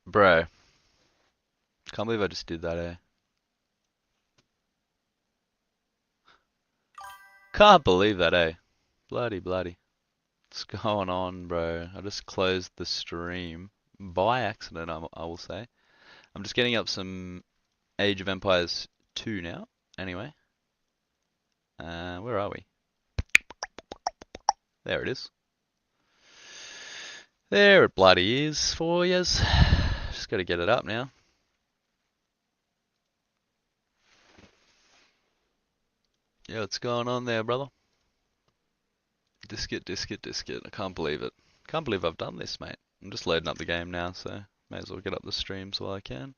Bro, can't believe I just did that, eh? Can't believe that, eh? Bloody, bloody. What's going on, bro? I just closed the stream by accident, I will say. I'm just getting up some Age of Empires 2 now. Anyway, where are we? There it is. There it bloody is for yous. Just gotta get it up now. Yeah, what's going on there, brother? Diskit, diskit, diskit. I can't believe it. Can't believe I've done this, mate. I'm just loading up the game now, so may as well get up the streams while I can.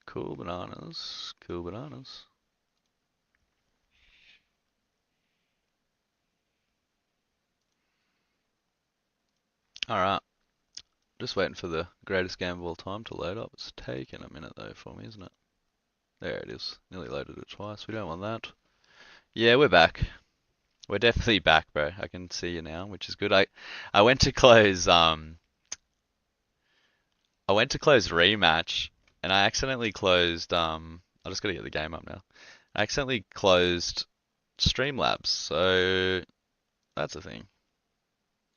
Cool bananas. Cool bananas. Alright. Just waiting for the greatest game of all time to load up. It's taking a minute though for me, isn't it? There it is. Nearly loaded it twice. We don't want that. Yeah, we're back. We're definitely back, bro. I can see you now, which is good. I went to close I went to close rematch and I accidentally closed I just gotta get the game up now. I accidentally closed Streamlabs, so that's a thing.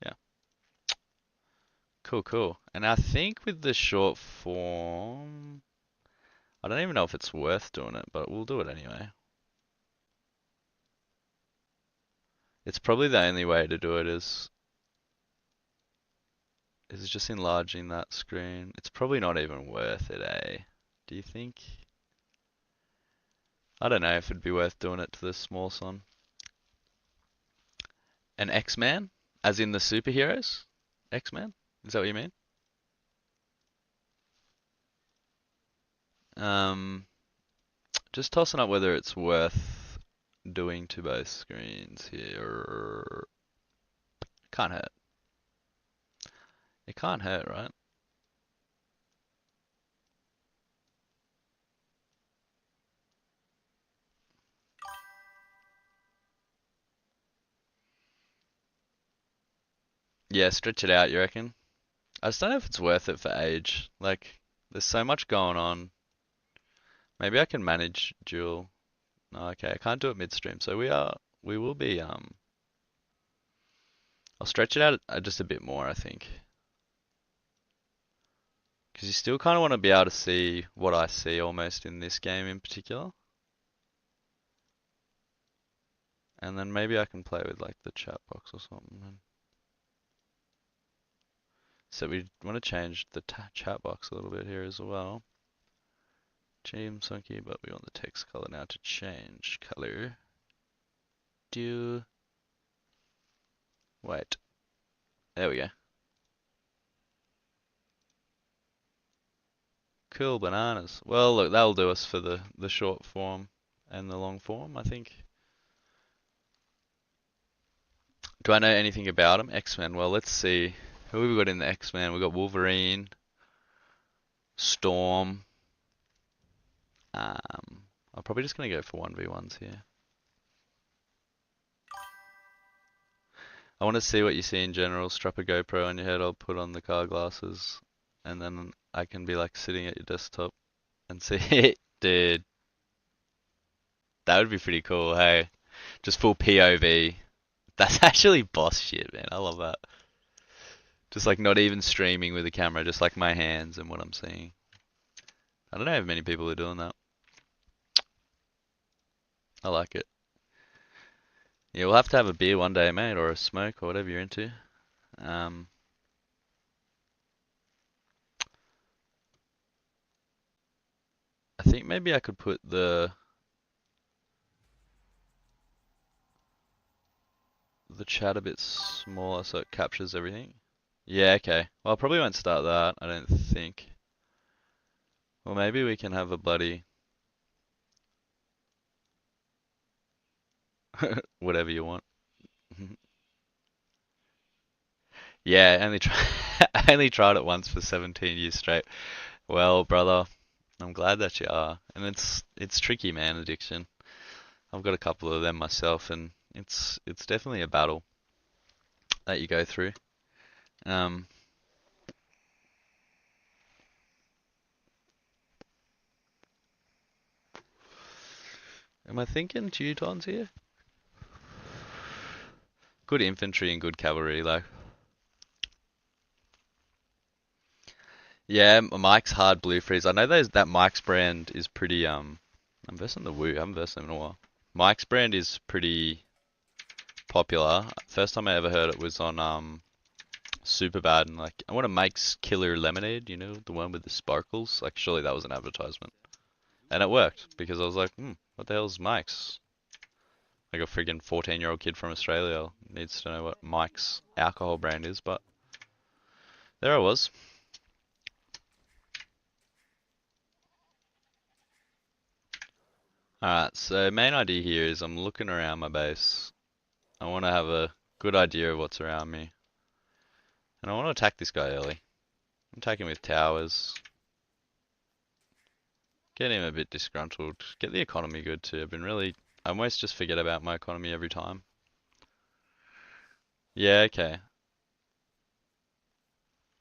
Yeah. Cool, cool. And I think with the short form, I don't even know if it's worth doing it, but we'll do it anyway. It's probably the only way to do it is just enlarging that screen. It's probably not even worth it, eh? Do you think? I don't know if it'd be worth doing it to the small son. An X-Man? As in the superheroes? X-Man? Is that what you mean? Um, just tossing up whether it's worth doing to both screens here. Can't hurt. It can't hurt, right? Yeah, stretch it out, you reckon? I just don't know if it's worth it for age. Like, there's so much going on. Maybe I can manage dual. No, okay, I can't do it midstream. So we will be, I'll stretch it out just a bit more, I think. Because you still kind of want to be able to see what I see almost in this game in particular. And then maybe I can play with like the chat box or something. So we want to change the chat box a little bit here as well. James Sunky, but we want the text color now to change color. Do wait. There we go. Cool bananas. Well, look, that'll do us for the short form and the long form, I think. Do I know anything about them? X-Men. Well, let's see. Who have we got in the X-Men? We've got Wolverine, Storm. I'm probably just gonna go for 1v1s here. I want to see what you see in general. Strap a GoPro on your head. I'll put on the car glasses, and then I can be like sitting at your desktop and see it. Dude, that would be pretty cool. Hey, just full POV. That's actually boss shit, man. I love that. Just like not even streaming with the camera, just like my hands and what I'm seeing. I don't know if many people are doing that. I like it. Yeah, we'll have to have a beer one day, mate, or a smoke or whatever you're into. Um, I think maybe I could put the chat a bit smaller so it captures everything. Yeah, okay. Well, I probably won't start that, I don't think. Well, maybe we can have a bloody whatever you want. Yeah, I only tried it once for 17 years straight. Well, brother, I'm glad that you are. And it's tricky, man, addiction. I've got a couple of them myself, and it's definitely a battle that you go through. Um, am I thinking Teutons here? Good infantry and good cavalry, like. Yeah, Mike's hard blue freeze. I know that Mike's. Is pretty I'm versing the Woo. I haven't versed them in a while. Mike's brand is pretty popular. First time I ever heard it was on Super Bad, and like I want to Mike's Killer Lemonade, the one with the sparkles. Like surely that was an advertisement. And it worked because I was like, what the hell's Mike's? Like a friggin' 14-year-old kid from Australia needs to know what Mike's alcohol brand is, but there I was. Alright, so main idea here is I'm looking around my base. I want to have a good idea of what's around me. And I want to attack this guy early. I'm attacking with towers. Get him a bit disgruntled. Get the economy good too. I almost just forget about my economy every time. Yeah, okay.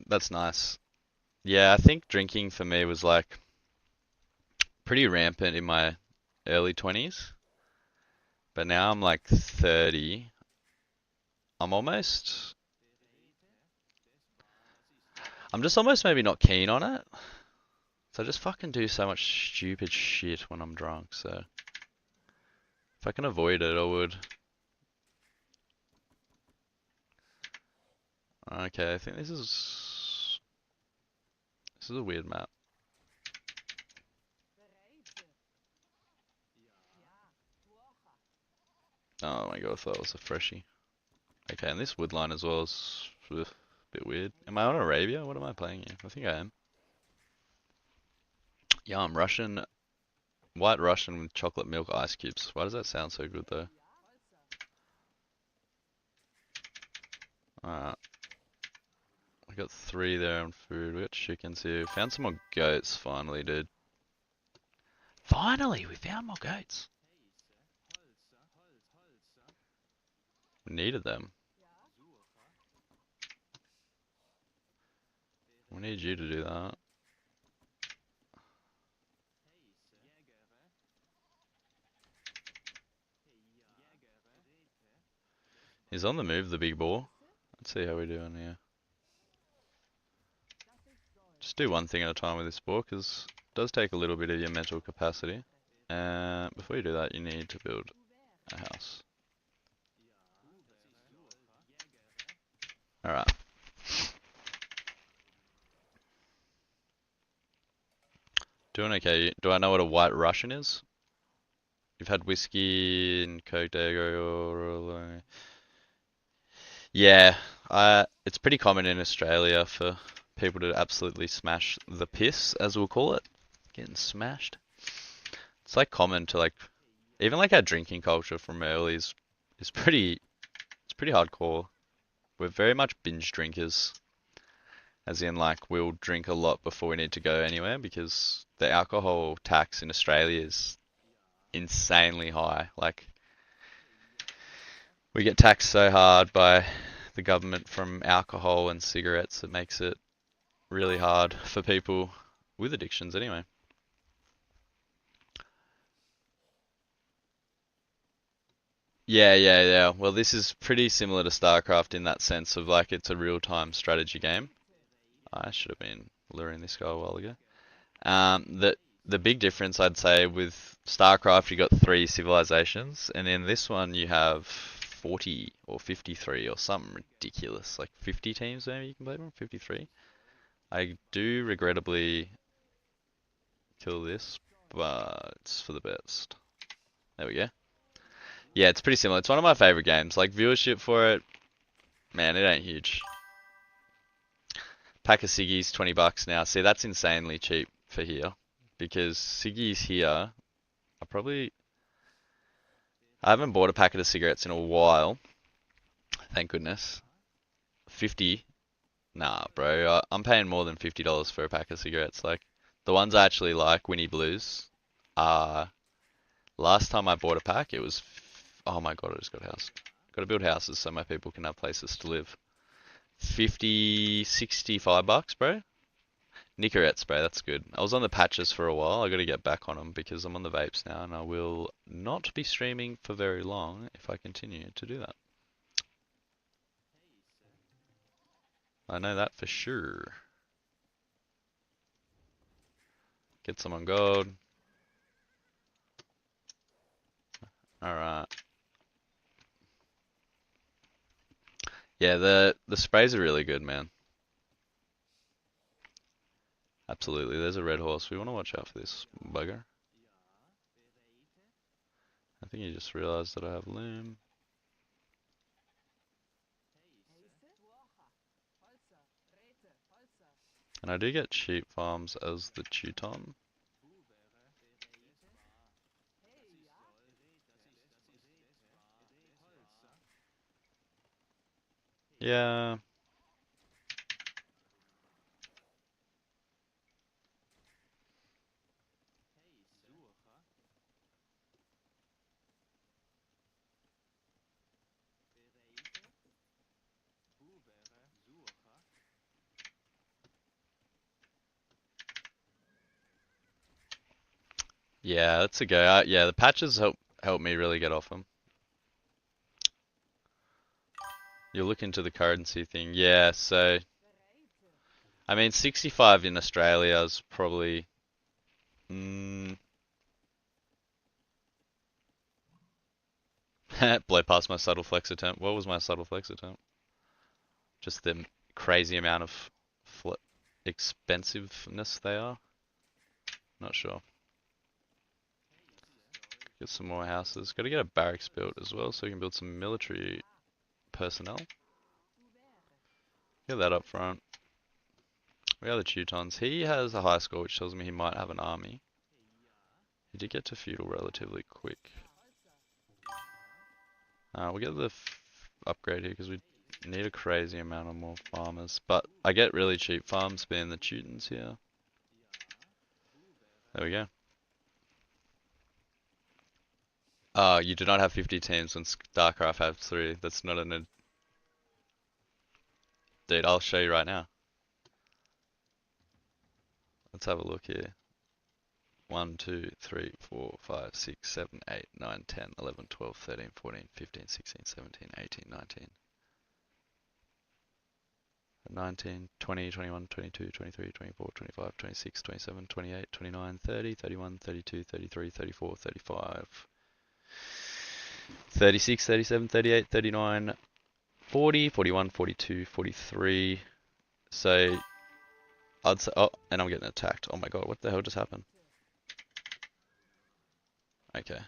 That's nice. Yeah, I think drinking for me was like pretty rampant in my early 20s. But now I'm like 30. I'm almost, I'm just almost maybe not keen on it. So I just fucking do so much stupid shit when I'm drunk, so if I can avoid it, I would. Okay, I think this is a weird map. Oh my god, I thought it was a freshie. Okay, and this wood line as well is a bit weird. Am I on Arabia? What am I playing here? I think I am. Yeah, I'm Russian, white Russian with chocolate milk ice cubes. Why does that sound so good though? Alright, we got 3 there on food. We got chickens here. Found some more goats finally, dude. Finally, we found more goats. We needed them. We need you to do that. He's on the move, the big boar. Let's see how we're doing here. Just do one thing at a time with this boar, because it does take a little bit of your mental capacity. And before you do that, you need to build a house. Alright. Doing okay. Do I know what a white Russian is? You've had whiskey and Coke Dago. Yeah, it's pretty common in Australia for people to absolutely smash the piss, as we'll call it. Getting smashed. It's like common to like, even like our drinking culture from early is it's pretty hardcore. We're very much binge drinkers, as in like we'll drink a lot before we need to go anywhere because the alcohol tax in Australia is insanely high. Like we get taxed so hard by the government from alcohol and cigarettes, it makes it really hard for people with addictions anyway. Yeah. Well, this is pretty similar to StarCraft in that sense of like it's a real-time strategy game. I should have been luring this guy a while ago. The big difference I'd say with StarCraft, you got 3 civilizations, and in this one you have 40 or 53 or something ridiculous, like 50 teams maybe you can play from, 53. I do regrettably kill this, but it's for the best. There we go. Yeah, it's pretty similar. It's one of my favorite games. Like viewership for it, man, it ain't huge. Pack of ciggies, $20 now. See, that's insanely cheap for here because ciggies here I haven't bought a packet of cigarettes in a while. Thank goodness. 50? Nah, bro. I'm paying more than $50 for a pack of cigarettes. Like, The ones I actually like, Winnie Blues, are last time I bought a pack, it was oh my god, I just got a house. Got to build houses so my people can have places to live. 50, 65 bucks, bro. Nicorette spray, that's good. I was on the patches for a while. I got to get back on them because I'm on the vapes now, and I will not be streaming for very long if I continue to do that. I know that for sure. Get some on gold. Alright. Yeah, the sprays are really good, man. Absolutely. There's a red horse. We want to watch out for this bugger. I think he just realized that I have loom. And I do get sheep farms as the Teuton. Yeah. Yeah, that's a go. Yeah, the patches help me really get off them. You'll look into the currency thing. Yeah, so I mean 65 in Australia is probably blow past my subtle flex attempt. What was my subtle flex attempt? Just the crazy amount of expensiveness they are. Not sure. Get some more houses. Got to get a barracks built as well so we can build some military personnel. Get that up front. We have the Teutons. He has a high score, which tells me he might have an army. He did get to feudal relatively quick. We'll get the upgrade here because we need a crazy amount of more farmers. But I get really cheap farms being the Teutons here. There we go. You do not have 50 teams when StarCraft has 3. That's not an... Dude, I'll show you right now. Let's have a look here. 1, 2, 3, 4, 5, 6, 7, 8, 9, 10, 11, 12, 13, 14, 15, 16, 17, 18, 19. 19, 20, 21, 22, 23, 24, 25, 26, 27, 28, 29, 30, 31, 32, 33, 34, 35, 36, 37, 38, 39, 40, 41, 42, 43. So I'd say, oh, and I'm getting attacked. Oh my god, what the hell just happened? Okay.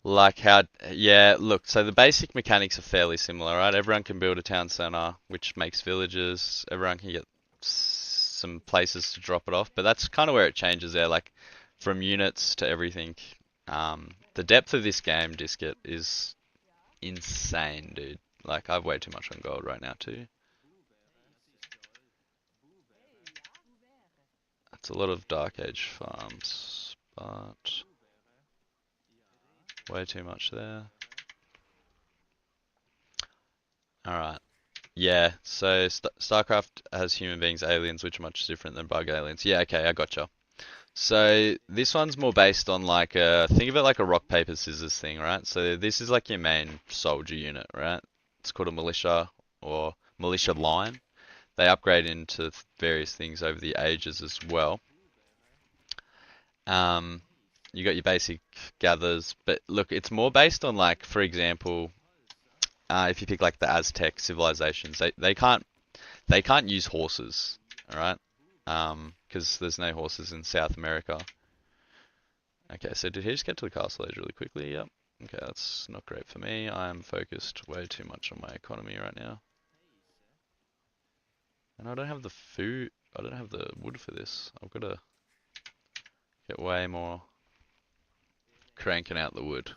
Like how, yeah, look, so the basic mechanics are fairly similar, right? Everyone can build a town center, which makes villages. Everyone can get some places to drop it off, but that's kind of where it changes there, like from units to everything. The depth of this game, Disket, is insane, dude. Like, I've way too much on gold right now, too. It's a lot of Dark Age farms, but way too much there. Alright. Yeah, so StarCraft has human beings, aliens, which are much different than bug aliens. Yeah, okay, I gotcha. So this one's more based on like think of it like a rock, paper, scissors thing, right? So this is like your main soldier unit, right? It's called a militia or militia line. They upgrade into various things over the ages as well. You got your basic gathers, but look, it's more based on like, for example, if you pick like the Aztec civilizations, they can't use horses, all right? Because there's no horses in South America. Okay, so did he just get to the castle age really quickly? Yep. Okay, that's not great for me. I'm focused way too much on my economy right now. And I don't have the food, I don't have the wood for this. I've got to get way more cranking out the wood.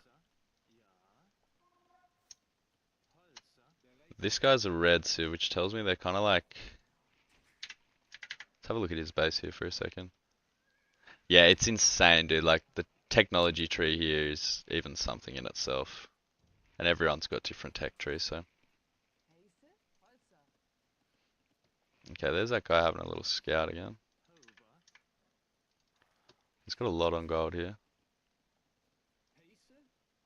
This guy's a red civ, which tells me they're kind of like... have a look at his base here for a second. Yeah, it's insane, dude. Like the technology tree here is even something in itself. And everyone's got different tech trees, so. Okay, there's that guy having a little scout again. He's got a lot on gold here.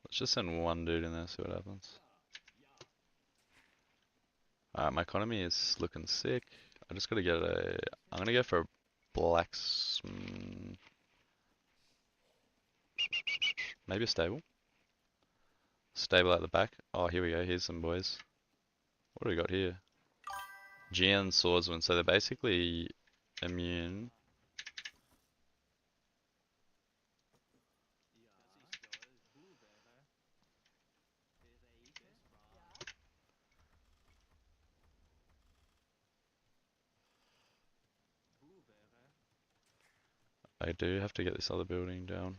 Let's just send one dude in there, see what happens. Alright, my economy is looking sick. I just gotta get a... I'm gonna go for a black... Maybe a stable? Stable at the back. Oh, here we go. Here's some boys. What do we got here? Jian Swordsman. So they're basically immune. I do have to get this other building down.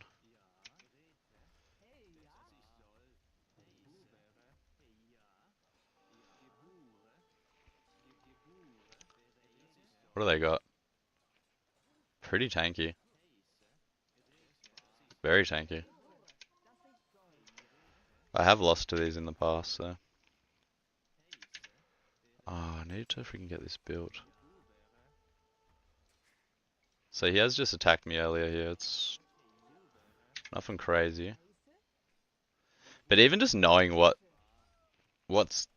What do they got? Pretty tanky. Very tanky. I have lost to these in the past, so. Oh, I need to freaking get this built. So he has just attacked me earlier here. It's nothing crazy. But even just knowing what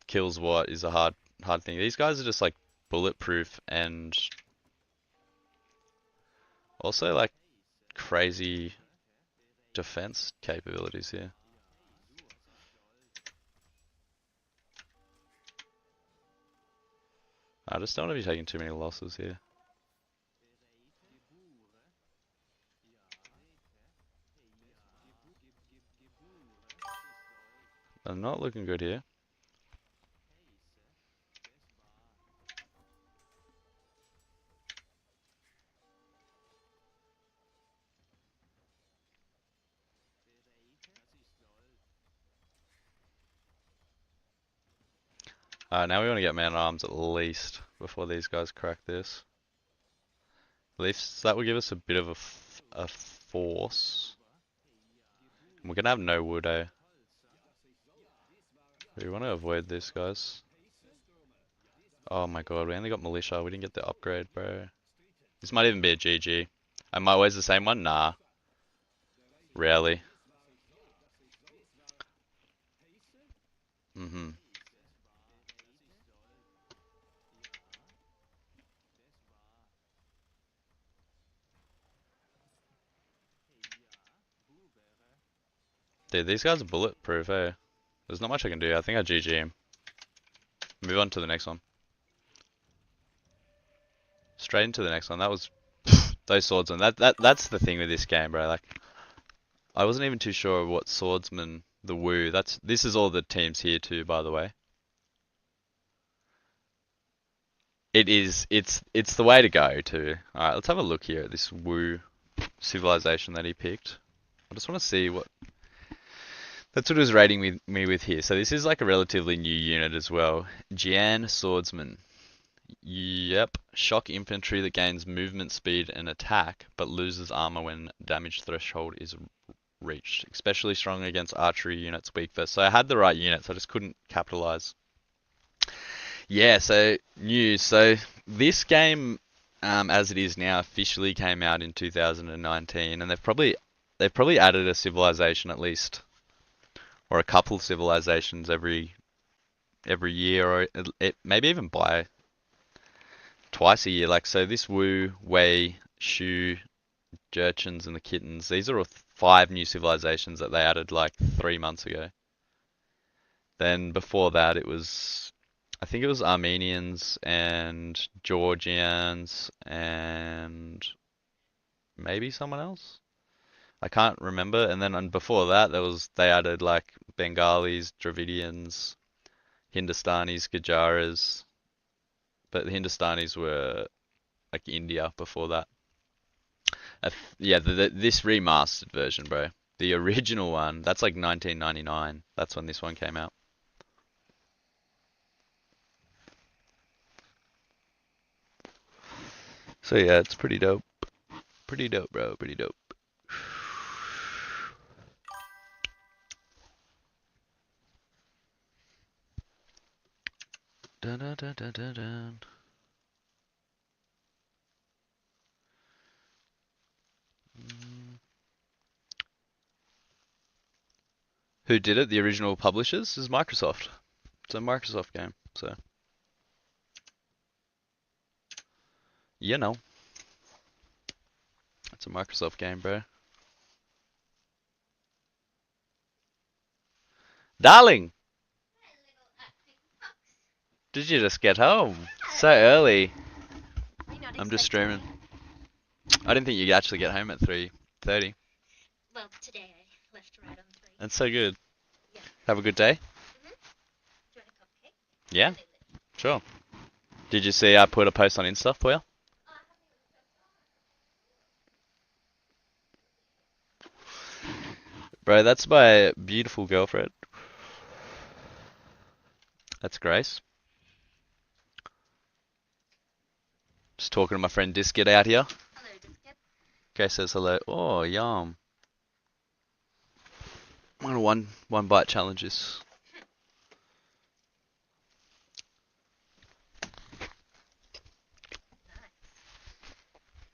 kills what is a hard thing. These guys are just like bulletproof and also like crazy defense capabilities here. I just don't want to be taking too many losses here. I'm not looking good here. Now we want to get man-at-arms at least before these guys crack this. At least that will give us a bit of a force. And we're gonna have no wood, eh? We want to avoid this, guys. Oh my god, we only got militia. We didn't get the upgrade, bro. This might even be a GG. I might always the same one? Nah. Rarely. Mm-hmm. Dude, these guys are bulletproof, eh? There's not much I can do. I think I GG him. Move on to the next one. Straight into the next one. That was those swordsmen. That's the thing with this game, bro. Like, I wasn't even too sure what swordsman the Wu. This is all the teams here too, by the way. It's the way to go too. All right, let's have a look here at this Wu civilization that he picked. I just want to see what. That's what he was rating me with here. So this is like a relatively new unit as well. Jian Swordsman. Yep. Shock infantry that gains movement speed and attack, but loses armor when damage threshold is reached. Especially strong against archery units, weak first. So I had the right units, I just couldn't capitalize. Yeah, so news. So this game, as it is now, officially came out in 2019, and they've probably added a civilization at least, or a couple civilizations every year, or maybe even by twice a year. Like, so this Wu, Wei, Shu, Jurchens, and the Kittens, these are all 5 new civilizations that they added like 3 months ago. Then before that, I think it was Armenians and Georgians and maybe someone else. I can't remember. And then before that, they added like Bengalis, Dravidians, Hindustanis, Gujaras. But the Hindustanis were like India before that. Yeah, this remastered version, bro. The original one, that's like 1999. That's when this one came out. So yeah, it's pretty dope. Pretty dope, bro. Pretty dope. Dun, dun, dun, dun, dun, dun. Who did it? The original publishers is Microsoft. It's a Microsoft game, so you know, it's a Microsoft game, bro. Darling, did you just get home so early? I'm just streaming. I didn't think you'd actually get home at 3:30. Well, today I left right on 3. That's so good. Yeah. Have a good day. Do you want a cupcake? Yeah, sure. Did you see I put a post on Insta for you? Bro, that's my beautiful girlfriend. That's Grace. Just talking to my friend Disket out here. Hello, Biscuit. Grace says hello. Oh, yum. One bite challenges.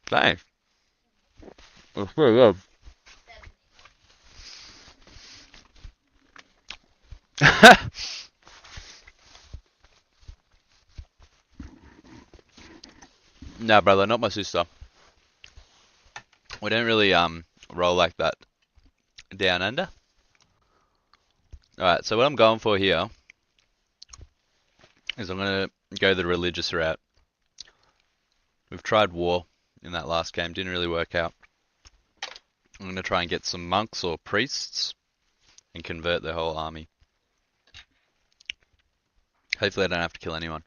Thanks. It's pretty good. No, brother, not my sister. We don't really roll like that down under. Alright, so what I'm going for here is I'm gonna go the religious route. We've tried war in that last game, didn't really work out. I'm gonna try and get some monks or priests and convert the whole army. Hopefully I don't have to kill anyone.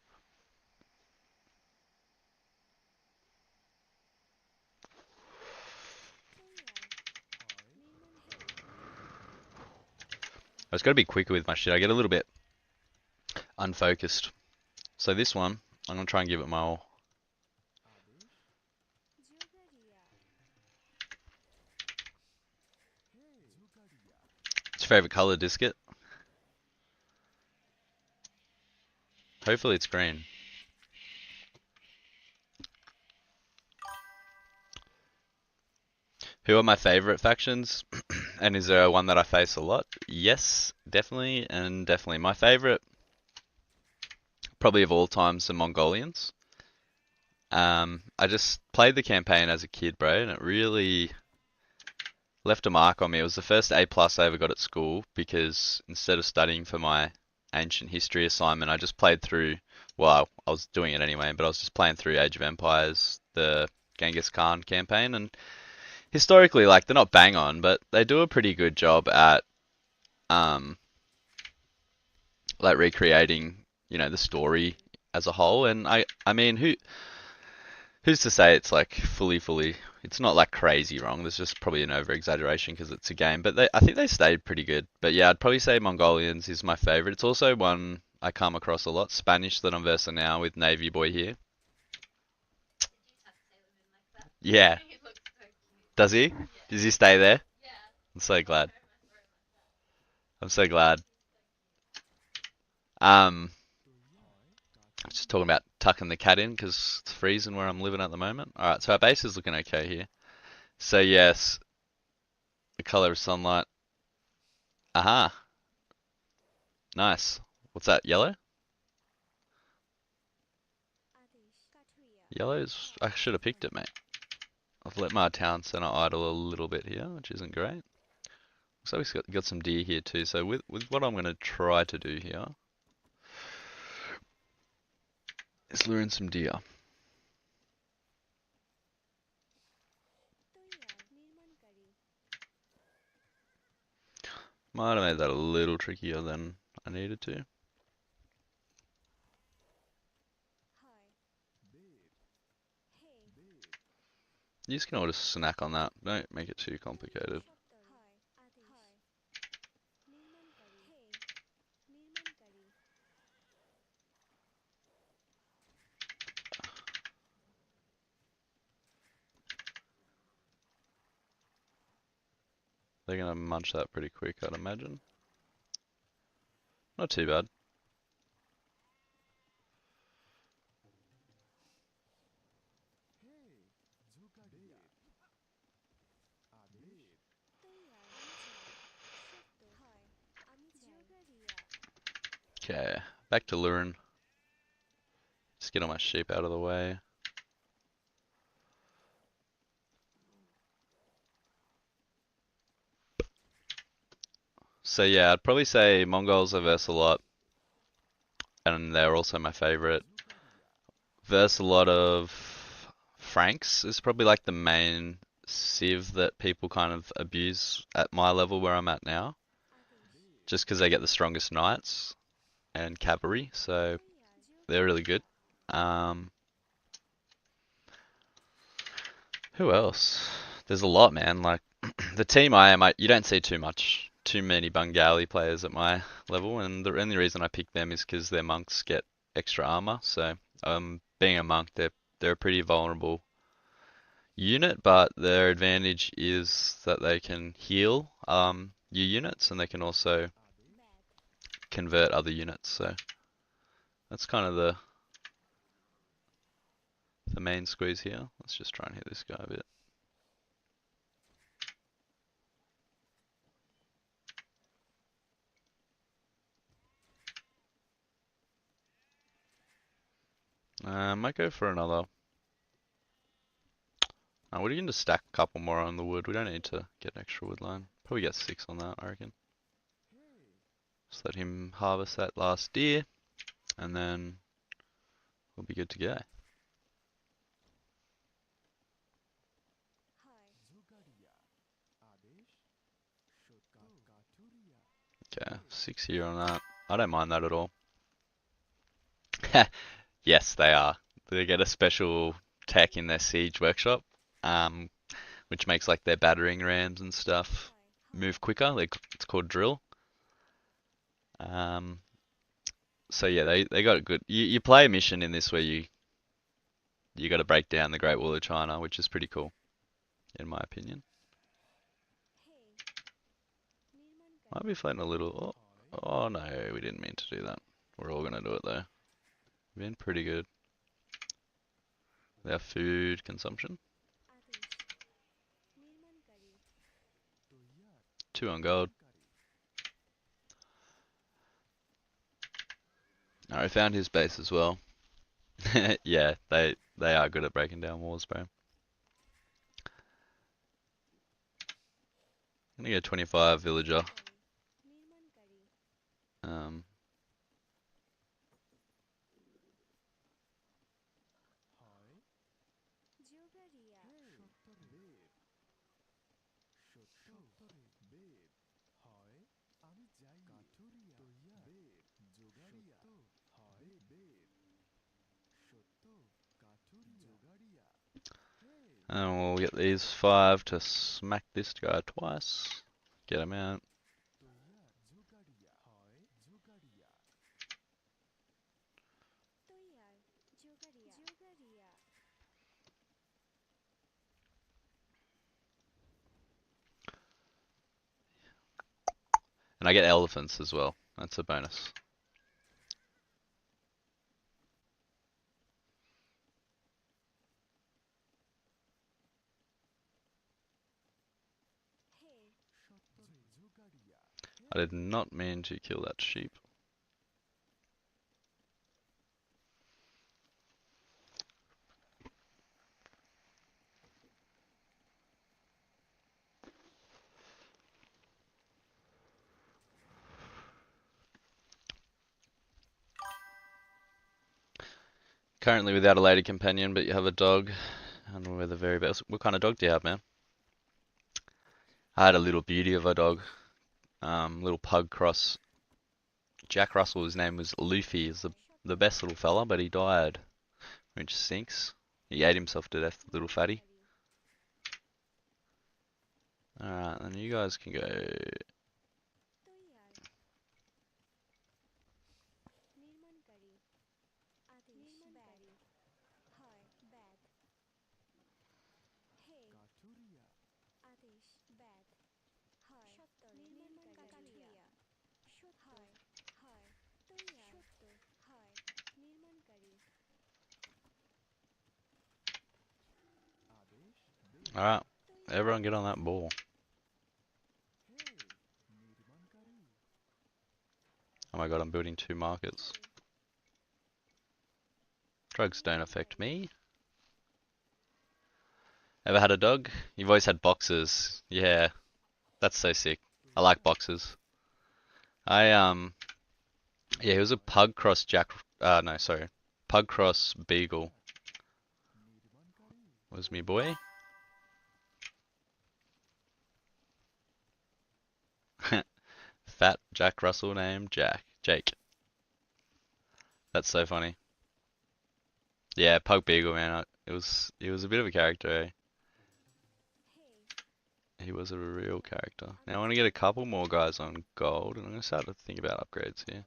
I just gotta be quicker with my shit. I get a little bit unfocused. So this one, I'm gonna try and give it my all. What's your favorite color, Disket? Hopefully it's green. Who are my favorite factions? And is there one that I face a lot? Yes, definitely, and definitely. My favorite, probably of all time, is the Mongolians. I just played the campaign as a kid, bro, and it really left a mark on me. It was the first A plus I ever got at school because instead of studying for my ancient history assignment, I just played through. Well, I was doing it anyway, but I was just playing through Age of Empires, the Genghis Khan campaign, and historically, like they're not bang on, but they do a pretty good job at um like recreating, the story as a whole. And I mean, who's to say it's like fully, it's not like crazy wrong. There's just probably an over exaggeration because it's a game, but I think they stayed pretty good. But yeah, I'd probably say Mongolians is my favorite. It's also one I come across a lot. Spanish that I'm versing now with Navy Boy here. Yeah. Does he? Does he stay there? I'm so glad. I'm so glad. Um, just talking about tucking the cat in because it's freezing where I'm living at the moment. All right, so our base is looking okay here. So yes, the color of sunlight. Aha, nice. What's that? Yellow? Yellow's. I should have picked it, mate. I've let my town center idle a little bit here, which isn't great. So we've got some deer here too. So with what I'm going to try to do here is lure in some deer. Might have made that a little trickier than I needed to. You just can all just snack on that. Don't make it too complicated. They're gonna munch that pretty quick, I'd imagine. Not too bad. Okay, back to luring. Just get all my sheep out of the way. So yeah, I'd probably say Mongols are versus a lot, and they're also my favorite. Versus a lot of Franks is probably like the main civ that people kind of abuse at my level where I'm at now, just because they get the strongest knights and cavalry, so they're really good. Um, who else? There's a lot, man. Like the team you don't see too many Bengali players at my level, and the only reason I pick them is because their monks get extra armor. So, being a monk, they're a pretty vulnerable unit, but their advantage is that they can heal your units, and they can also convert other units. So that's kind of the main squeeze here. Let's just try and hit this guy a bit. Might go for another. We can just stack a couple more on the wood. We don't need to get an extra wood line. Probably get 6 on that, I reckon. Just let him harvest that last deer, and then we'll be good to go. Okay, 6 here on that. I don't mind that at all. Yes, they are. They get a special tech in their siege workshop, um, which makes like their battering rams and stuff move quicker. It's called drill. Um, so yeah, they got it good. You play a mission in this where you got to break down the Great Wall of China, which is pretty cool, in my opinion. Might be floating a little. Oh no, we didn't mean to do that. We're all gonna do it though. Been pretty good. Their food consumption. 2 on gold. Alright, we found his base as well. Yeah, they are good at breaking down walls, bro. I'm gonna go 25 villager. Um, and we'll get these 5 to smack this guy twice. Get him out. And I get elephants as well. That's a bonus. I did not mean to kill that sheep. Currently without a lady companion, but you have a dog, and we're the very best. What kind of dog do you have, man? I had a little beauty of a dog, little pug cross. Jack Russell, his name was Luffy. He's the best little fella, but he died, which stinks. He ate himself to death, little fatty. Alright, then you guys can go. Alright, everyone get on that ball. Oh my god, I'm building 2 markets. Drugs don't affect me. Ever had a dog? You've always had boxers. Yeah, that's so sick. I like boxers. Yeah, he was a pug cross no, sorry. Pug cross beagle was me boy. Fat Jack Russell named Jake. That's so funny. Yeah, pug beagle man. He was a bit of a character, eh? He was a real character. Now I want to get a couple more guys on gold, and I'm gonna start to think about upgrades here.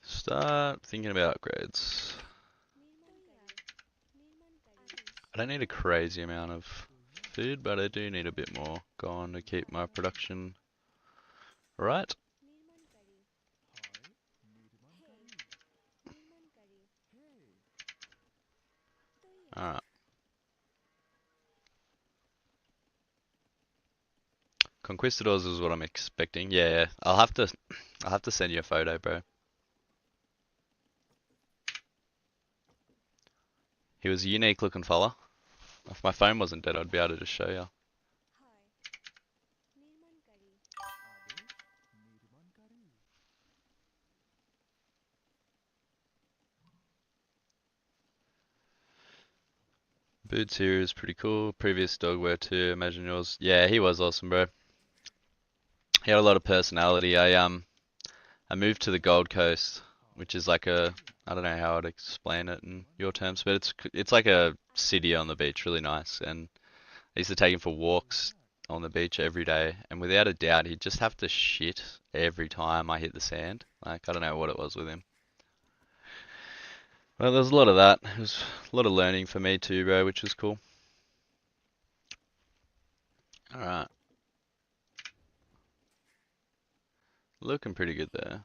Start thinking about upgrades. I don't need a crazy amount of food, but I do need a bit more going to keep my production right. Alright. Conquistadors is what I'm expecting. Yeah, I'll have to send you a photo, bro. He was a unique looking fella. If my phone wasn't dead, I'd be able to just show you. Boots here is pretty cool. Previous dog wear too. Imagine yours. Yeah, he was awesome, bro. He had a lot of personality. I moved to the Gold Coast, which is like a I don't know how I'd explain it in your terms, but it's like a city on the beach, really nice. And I used to take him for walks on the beach every day, and without a doubt, he'd just have to shit every time I hit the sand. Like I don't know what it was with him. Well, there's a lot of that. It was a lot of learning for me too, bro, which was cool. All right, looking pretty good there.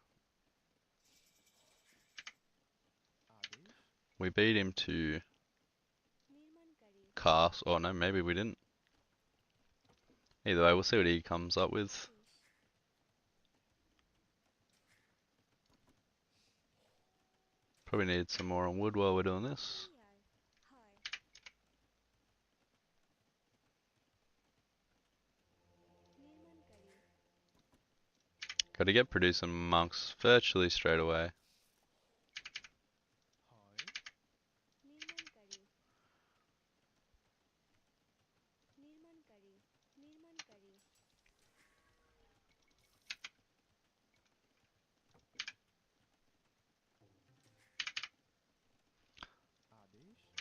We beat him to Castle. Oh no, maybe we didn't. Either way, we'll see what he comes up with. Probably need some more on wood while we're doing this. Got to get producing monks virtually straight away.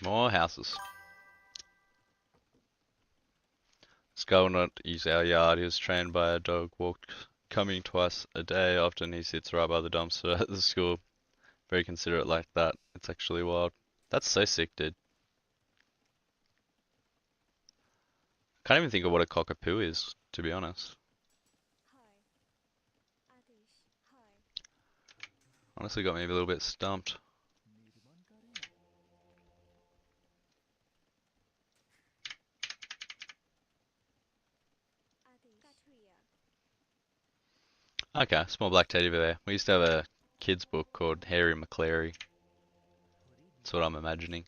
More houses. Skullnut is our yard. He was trained by a dog, walked coming twice a day. Often he sits right by the dumpster at the school. Very considerate like that. It's actually wild. That's so sick, dude. Can't even think of what a cockapoo is, to be honest. Honestly got me a little bit stumped. Okay, small black teddy bear. We used to have a kid's book called Harry McClary. That's what I'm imagining.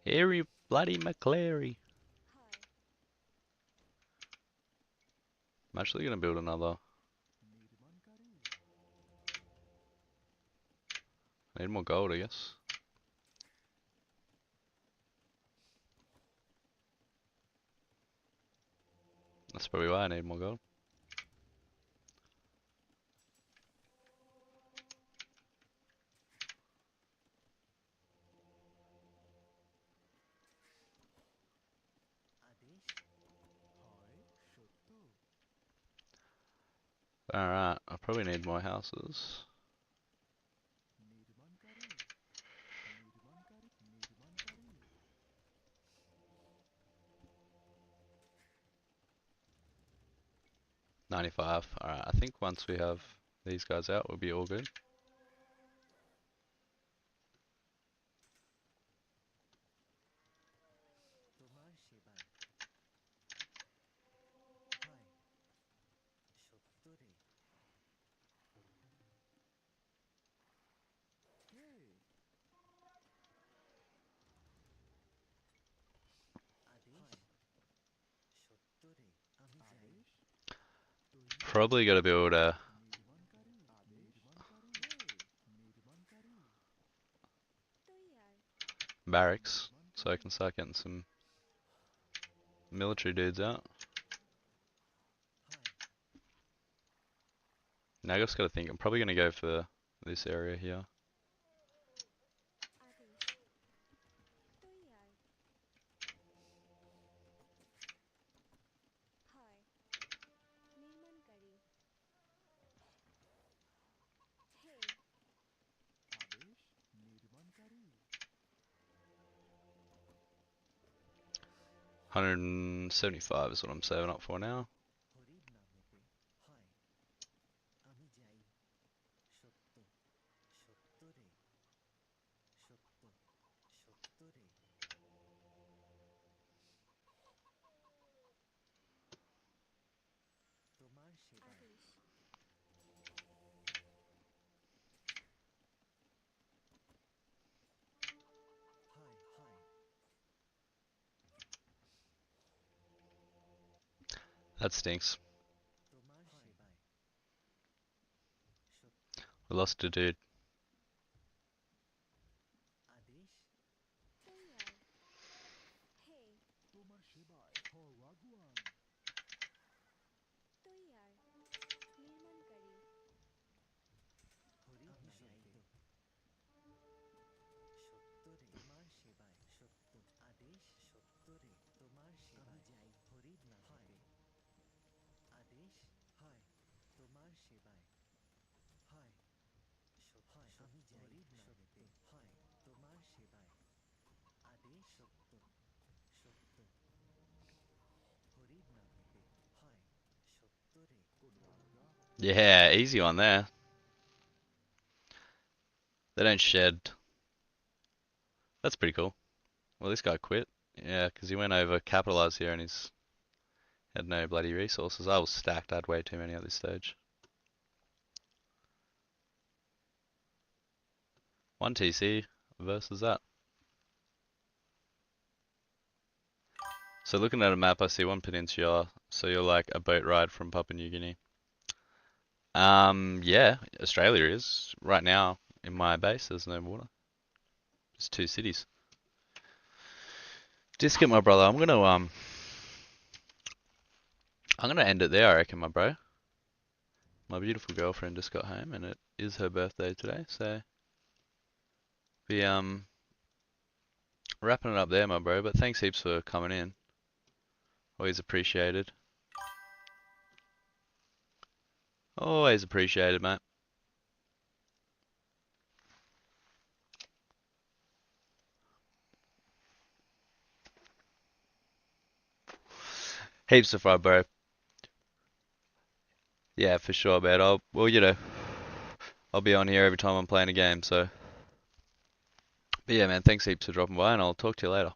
Harry bloody McClary. I'm actually gonna build another. I need more gold, I guess. That's probably why I need more gold. Alright, I probably need more houses. 95. Alright, I think once we have these guys out, we'll be all good. Probably gotta build barracks so I can start getting some military dudes out. Now I just gotta think, I'm probably gonna go for this area here. $175 is what I'm saving up for now. That stinks. We lost a dude. Yeah, easy one there. They don't shed. That's pretty cool. Well, this guy quit. Yeah, because he went over capitalized here and he's had no bloody resources. I was stacked. I had way too many at this stage. 1 TC versus that. So looking at a map, I see one peninsula. So you're like a boat ride from Papua New Guinea. Yeah, Australia is. Right now, in my base, there's no water. Just 2 cities. Discount, my brother. I'm gonna end it there, I reckon, my bro. My beautiful girlfriend just got home, and it is her birthday today, so be wrapping it up there, my bro. But thanks heaps for coming in. Always appreciated. Always appreciated, mate. Heaps of fun, bro. Yeah, for sure, man. I'll be on here every time I'm playing a game, so. But yeah, man, thanks heaps for dropping by, and I'll talk to you later.